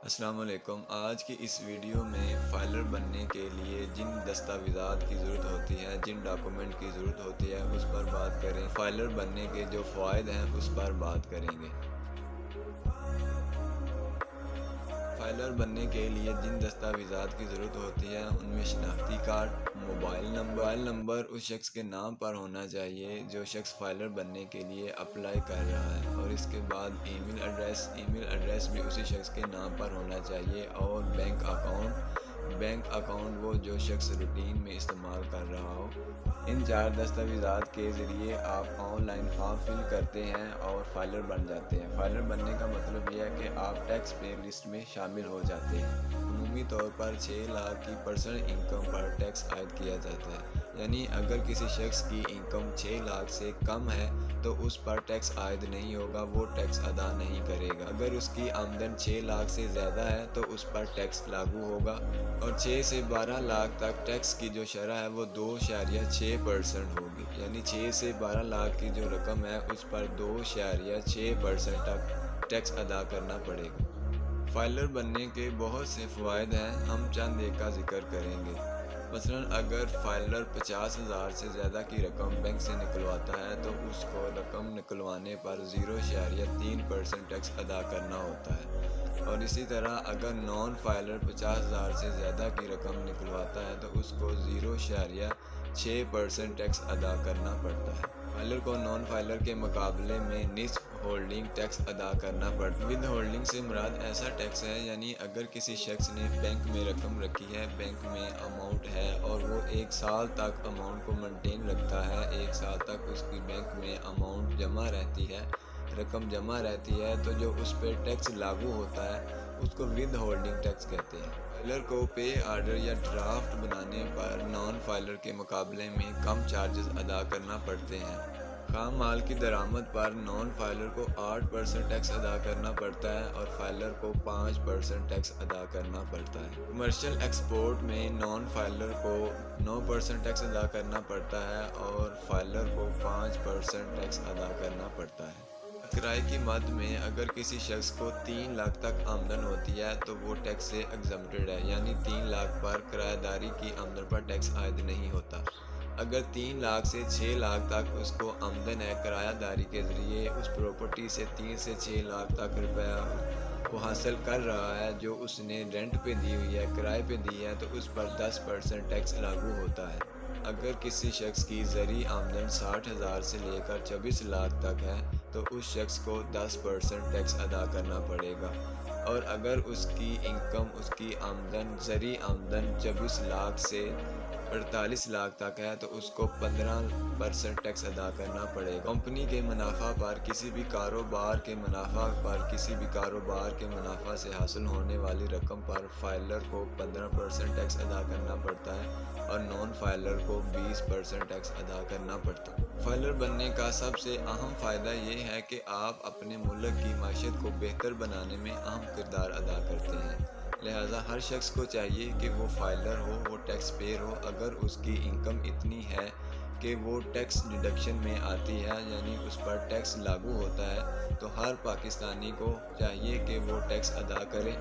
السلام علیکم۔ آج کی اس ویڈیو میں فائلر بننے کے لیے جن دستاویزات کی ضرورت ہوتی ہے، جن ڈاکومنٹ کی ضرورت ہوتی ہے اس پر بات کریں۔ فائلر بننے کے جو فوائد ہیں اس پر بات کریں گے۔ فائلر بننے کے لیے جن دستاویزات کی ضرورت ہوتی ہے ان میں شناختی کارڈ، موبائل نمبر اس شخص کے نام پر ہونا چاہیے جو شخص فائلر بننے کے لیے اپلائی کر رہا ہے، اور اس کے بعد ای میل ایڈریس بھی اسی شخص کے نام پر ہونا چاہیے، اور بینک اکاؤنٹ وہ جو شخص روٹین میں استعمال کر رہا ہو۔ ان چار دستاویزات کے ذریعے آپ آن لائن فارم فل کرتے ہیں اور فائلر بن جاتے ہیں۔ فائلر بننے کا مطلب یہ ہے کہ آپ ٹیکس پے لسٹ میں شامل ہو جاتے ہیں۔ عمومی طور پر 6 لاکھ کی پرسنل انکم پر ٹیکس عائد کیا جاتا ہے، یعنی اگر کسی شخص کی انکم 6 لاکھ سے کم ہے تو اس پر ٹیکس عائد نہیں ہوگا، وہ ٹیکس ادا نہیں کرے گا۔ اگر اس کی آمدن 6 لاکھ سے زیادہ ہے تو اس پر ٹیکس لاگو ہوگا، اور 6 سے 12 لاکھ تک ٹیکس کی جو شرح ہے وہ 2.6% ہوگی، یعنی 6 سے 12 لاکھ کی جو رقم ہے اس پر 2.6% تک ٹیکس ادا کرنا پڑے گا۔ فائلر بننے کے بہت سے فوائد ہیں، ہم چند ایک کا ذکر کریں گے۔ مثلا اگر فائلر 50,000 سے زیادہ کی رقم بینک سے نکلواتا ہے تو اس کو رقم نکلوانے پر 0.3% ٹیکس ادا کرنا ہوتا ہے، اور اسی طرح اگر نان فائلر 50,000 سے زیادہ کی رقم نکلواتا ہے تو اس کو 0.6% ٹیکس ادا کرنا پڑتا ہے۔ فائلر کو نان فائلر کے مقابلے میں نصف ہولڈنگ ٹیکس ادا کرنا پڑتا ہے۔ ود ہولڈنگ سے مراد ایسا ٹیکس ہے، یعنی اگر کسی شخص نے بینک میں رقم رکھی ہے، بینک میں اماؤنٹ ہے اور وہ 1 سال تک اماؤنٹ کو مینٹین رکھتا ہے، 1 سال تک اس کی بینک میں اماؤنٹ جمع رہتی ہے، رقم جمع رہتی ہے، تو جو اس پہ ٹیکس لاگو ہوتا ہے اس کو ود ہولڈنگ ٹیکس کہتے ہیں۔ فائلر کو پے آرڈر یا ڈرافٹ بنانے پر نان فائلر کے مقابلے میں کم چارجز ادا کرنا پڑتے ہیں۔ خام مال کی درآمد پر نان فائلر کو 8% ٹیکس ادا کرنا پڑتا ہے اور فائلر کو 5% ٹیکس ادا کرنا پڑتا ہے۔ کمرشل ایکسپورٹ میں نان فائلر کو 9% ٹیکس ادا کرنا پڑتا ہے اور فائلر کو 5% ٹیکس ادا کرنا پڑتا ہے۔ کرائے کی مد میں اگر کسی شخص کو 3 لاکھ تک آمدن ہوتی ہے تو وہ ٹیکس سے ایگزمپٹڈ ہے، یعنی 3 لاکھ پر کرایہ داری کی آمدن پر ٹیکس عائد نہیں ہوتا۔ اگر 3 لاکھ سے 6 لاکھ تک اس کو آمدن ہے، کرایہ داری کے ذریعے اس پراپرٹی سے 3 سے 6 لاکھ تک روپیہ وہ حاصل کر رہا ہے جو اس نے رینٹ پہ دی ہوئی ہے، کرائے پہ دی ہے، تو اس پر 10% ٹیکس لاگو ہوتا ہے۔ اگر کسی شخص کی زرعی آمدن 60,000 سے لے کر 24 لاکھ تک ہے تو اس شخص کو 10% ٹیکس ادا کرنا پڑے گا، اور اگر اس کی آمدن زرعی آمدن 24 لاکھ سے 48 لاکھ تک ہے تو اس کو 15% ٹیکس ادا کرنا پڑے گا۔ کمپنی کے منافع پر کسی بھی کاروبار کے منافع سے حاصل ہونے والی رقم پر فائلر کو 15% ٹیکس ادا کرنا پڑتا ہے اور نان فائلر کو 20% ٹیکس ادا کرنا پڑتا ہے۔ فائلر بننے کا سب سے اہم فائدہ یہ ہے کہ آپ اپنے ملک کی معیشت کو بہتر بنانے میں اہم کردار ادا کرتے ہیں، لہٰذا ہر شخص کو چاہیے کہ وہ فائلر ہو، وہ ٹیکس پیئر ہو۔ اگر اس کی انکم اتنی ہے کہ وہ ٹیکس ڈیڈکشن میں آتی ہے، یعنی اس پر ٹیکس لاگو ہوتا ہے، تو ہر پاکستانی کو چاہیے کہ وہ ٹیکس ادا کرے،